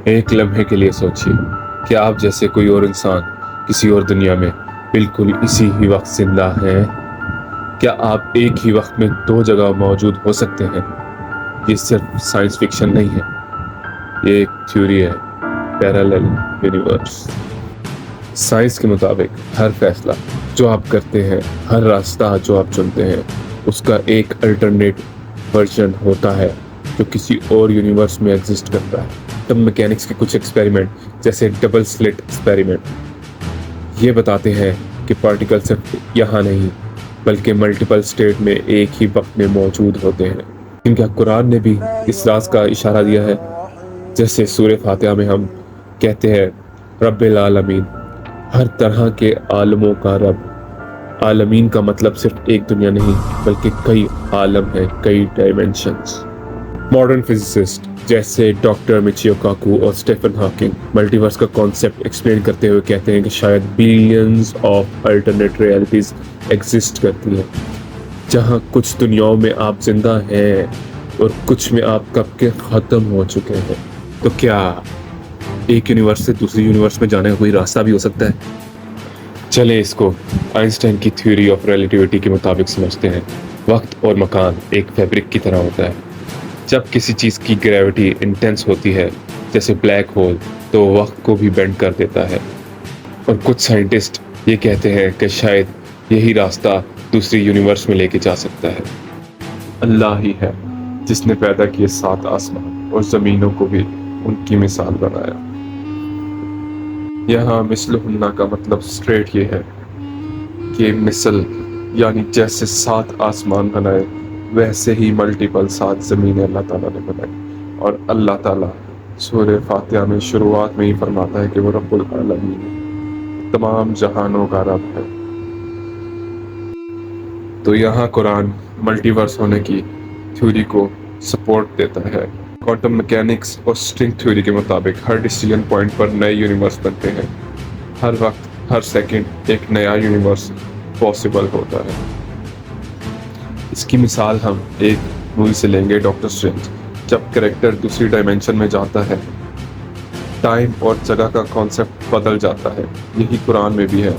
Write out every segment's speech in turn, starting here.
ایک لمحے کے لیے سوچیے کہ آپ جیسے کوئی اور انسان کسی اور دنیا میں بالکل اسی ہی وقت زندہ ہے۔ کیا آپ ایک ہی وقت میں دو جگہ موجود ہو سکتے ہیں؟ یہ صرف سائنس فکشن نہیں ہے، یہ ایک تھیوری ہے، پیرالل یونیورس۔ سائنس کے مطابق ہر فیصلہ جو آپ کرتے ہیں، ہر راستہ جو آپ چنتے ہیں، اس کا ایک الٹرنیٹ ورژن ہوتا ہے جو کسی اور یونیورس میں ایگزسٹ کرتا ہے۔ کوانٹم میکینکس کے کچھ ایکسپیریمنٹ جیسے ڈبل سلٹ ایکسپیریمنٹ یہ بتاتے ہیں کہ پارٹیکل صرف یہاں نہیں بلکہ ملٹیپل اسٹیٹ میں ایک ہی وقت میں موجود ہوتے ہیں۔ کیونکہ قرآن نے بھی اس راز کا اشارہ دیا ہے، جیسے سورہ فاتحہ میں ہم کہتے ہیں رب العالمین، ہر طرح کے عالموں کا رب۔ عالمین کا مطلب صرف ایک دنیا نہیں بلکہ کئی عالم ہیں، کئی ڈائمینشنز۔ ماڈرن فزسسٹ جیسے ڈاکٹر میچیو کاکو اور اسٹیفن ہاکنگ ملٹی ورس کا کانسیپٹ ایکسپلین کرتے ہوئے کہتے ہیں کہ شاید billions of alternate realities exist کرتی ہیں، جہاں کچھ دنیاؤں میں آپ زندہ ہیں اور کچھ میں آپ کب کے ختم ہو چکے ہیں۔ تو کیا ایک یونیورس سے دوسری یونیورس میں جانے کا کوئی راستہ بھی ہو سکتا ہے؟ چلیں اس کو آئنسٹائن کی تھیوری آف ریلیٹیوٹی کے مطابق سمجھتے ہیں۔ وقت اور مکان ایک فیبرک کی طرح ہوتا ہے۔ جب کسی چیز کی گریوٹی انٹینس ہوتی ہے جیسے بلیک ہول تو وہ وقت کو بھی بینڈ کر دیتا ہے، اور کچھ سائنٹسٹ یہ کہتے ہیں کہ شاید یہی راستہ دوسری یونیورس میں لے کے جا سکتا ہے۔ اللہ ہی ہے جس نے پیدا کیے 7 آسمان اور زمینوں کو بھی ان کی مثال بنایا۔ یہاں مثلہن کا مطلب اسٹریٹ یہ ہے کہ مثل یعنی جیسے 7 آسمان بنائے ویسے ہی ملٹیپل 7 زمینیں اللہ تعالیٰ نے بنائی، اور اللہ تعالیٰ سورہ فاتحہ میں شروعات میں ہی فرماتا ہے کہ وہ رب العالمین ہے، تمام جہانوں کا رب ہے۔ تو یہاں قرآن ملٹی ورس ہونے کی تھیوری کو سپورٹ دیتا ہے۔ کوانٹم میکینکس اور اسٹرنگ تھیوری کے مطابق ہر ڈیسیجن پوائنٹ پر نئے یونیورس بنتے ہیں، ہر وقت ہر سیکنڈ ایک نیا یونیورس پاسبل ہوتا ہے۔ اس کی مثال ہم ایک مووی سے لیں گے، ڈاکٹر اسٹرینج۔ جب کریکٹر دوسری ڈائمینشن میں جاتا ہے، ٹائم اور جگہ کا کانسیپٹ بدل جاتا ہے۔ یہی قرآن میں بھی ہے،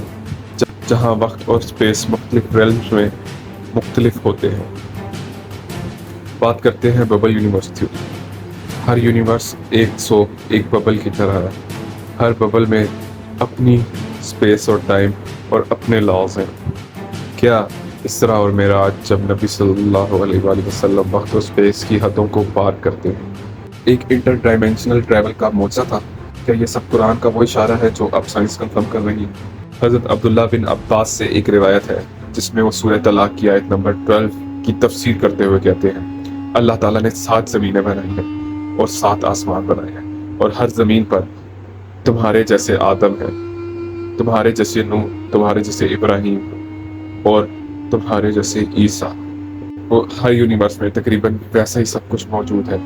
جہاں وقت اور اسپیس مختلف ریلمز میں مختلف ہوتے ہیں۔ بات کرتے ہیں ببل یونیورس تھیوری۔ ہر یونیورس ایک ببل کی طرح ہے۔ ہر ببل میں اپنی اسپیس اور ٹائم اور اپنے لاز ہیں۔ کیا اسرا اور معراج جب نبی صلی اللہ علیہ وآلہ وسلم وقت اور اسپیس کی حدوں کو پار کرتے ہیں ایک انٹر ڈائمینشنل ٹریول کا معجزہ تھا؟ کیا یہ سب قرآن کا وہ اشارہ ہے جو اب سائنس کنفرم کر رہی ہے؟ حضرت عبداللہ بن عباس سے ایک روایت ہے جس میں وہ سورہ طلاق کی آیت نمبر 12 کی تفسیر کرتے ہوئے کہتے ہیں، اللہ تعالیٰ نے 7 زمینیں بنائی ہیں اور 7 آسمان بنائے ہیں، اور ہر زمین پر تمہارے جیسے آدم ہیں، تمہارے جیسے نوح، تمہارے جیسے ابراہیم اور تمہارے جیسے عیسیٰ۔ وہ ہر یونیورس میں تقریباً ویسا ہی سب کچھ موجود ہے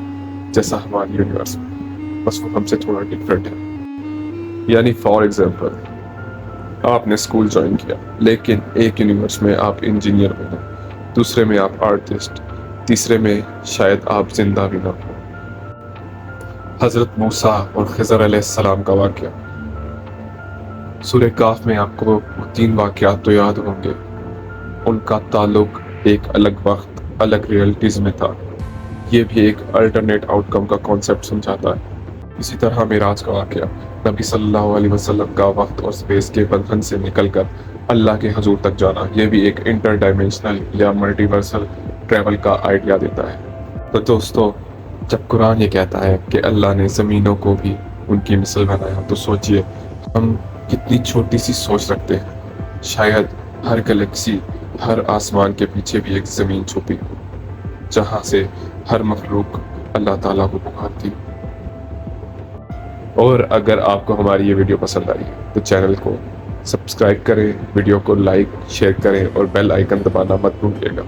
جیسا ہماری یونیورس میں، بس وہ ہم سے تھوڑا ڈفرینٹ ہے۔ یعنی فار ایگزامپل آپ نے اسکول جوائن کیا، لیکن ایک یونیورس میں آپ انجینئر بنے، دوسرے میں آپ آرٹسٹ، تیسرے میں شاید آپ زندہ بھی نہ ہو۔ حضرت موسیٰ اور خضر علیہ السلام کا واقعہ، سورہ کاف میں آپ کو وہ 3 واقعات تو یاد ہوں گے، ان کا تعلق ایک الگ وقت، الگ ریئلٹیز میں تھا۔ یہ بھی ایک الٹرنیٹ آؤٹ کم کا کانسیپٹ سمجھاتا ہے۔ اسی طرح معراج کا واقعہ، نبی صلی اللہ علیہ وسلم کا وقت اور اسپیس کے بندھن سے نکل کر اللہ کے حضور تک جانا، یہ بھی ایک انٹر ڈائمینشنل یا ملٹی ورسل ٹریول کا آئیڈیا دیتا ہے۔ تو دوستو، جب قرآن یہ کہتا ہے کہ اللہ نے زمینوں کو بھی ان کی مثل بنایا، تو سوچئے ہم کتنی چھوٹی سی سوچ رکھتے ہیں۔ شاید ہر گلیکسی، ہر آسمان کے پیچھے بھی ایک زمین چھپی ہو جہاں سے ہر مخلوق اللہ تعالیٰ کو پکارتی۔ اور اگر آپ کو ہماری یہ ویڈیو پسند آئی تو چینل کو سبسکرائب کریں، ویڈیو کو لائک، شیئر کریں اور بیل آئیکن دبانا مت بھولیے گا۔